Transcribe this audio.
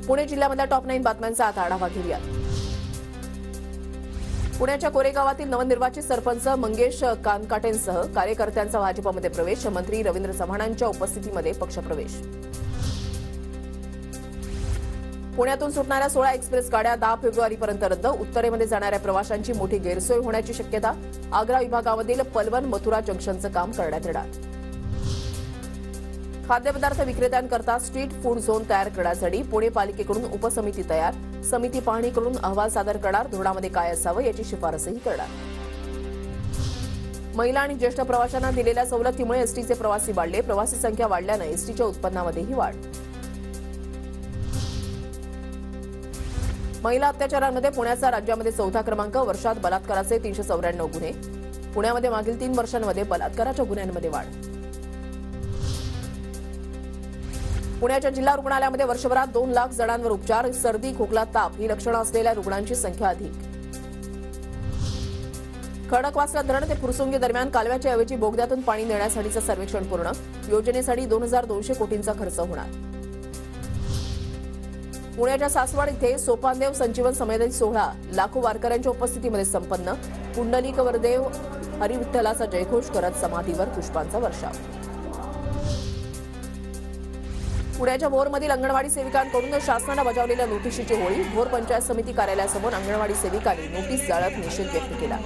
Pune जिल्ह्यामधल्या top 9 बातम्यांचा आता आढावा घेऊयात. पुण्याच्या कोरेगावातील नवनिर्वाचित सरपंच मंगेश कानकाटेंसह कार्यकर्त्यांचा भाजपमध्ये प्रवेश. मंत्री रवींद्र चव्हाणांच्या उपस्थितीमध्ये पक्षप्रवेश. पुण्यातून सुटणाऱ्या 16 एक्सप्रेस गाड्या 10 फेब्रुवारीपर्यंत रद्द. उत्तरेमध्ये जाणाऱ्या प्रवाशांची मोठी गैरसोय होण्याची शक्यता. आग्रा विभागामधील पलवल मथुरा जंक्शनचं काम करण्यात येणार. खाद्यपदार्थ विक्रेत्यांकरता स्ट्रीट फूड झोन तयार करण्यासाठी पुणे पालिकेकडून उपसमिती तयार. समिती पाहणी करून अहवाल सादर करणार. धोरणामध्ये काय असावं याची शिफारसही करणार. महिला आणि ज्येष्ठ प्रवाशांना दिलेल्या सवलतीमुळे एसटीचे प्रवासी वाढले. प्रवासी संख्या वाढल्यानं एसटीच्या उत्पन्नामध्येही वाढ. महिला अत्याचारांमध्ये पुण्याचा राज्यामध्ये 4था क्रमांक. वर्षात बलात्काराचे 394 गुन्हे. पुण्यामध्ये मागील 3 वर्षांमध्ये बलात्काराच्या गुन्ह्यांमध्ये वाढ. पुण्याच्या जिल्हा रुग्णालयामध्ये वर्षभरात 2 लाख जणांवर उपचार. सर्दी, खोकला, ताप ही लक्षणं असलेल्या रुग्णांची संख्या अधिक. खडकवासला धरण ते फुरसुंगी दरम्यान कालव्याच्या ऐवजी बोगद्यातून पाणी नेण्यासाठीचं सर्वेक्षण पूर्ण. योजनेसाठी 2200 कोटींचा खर्च होणार. पुण्याच्या सासवड इथे सोपानदेव संजीवन संमेलन सोहळा लाखो वारकऱ्यांच्या उपस्थितीमध्ये संपन्न. पुंडलिक वरदेव हरिविठ्ठलाचा जयघोष करत समाधीवर पुष्पांचा वर्षाव. पुण्याच्या भोरमधील अंगणवाडी सेविकांकडून शासनानं बजावलेल्या नोटिशीची होळी. भोर पंचायत समिती कार्यालयासमोर अंगणवाडी सेविकांनी नोटीस जाळत निषेध व्यक्त केला.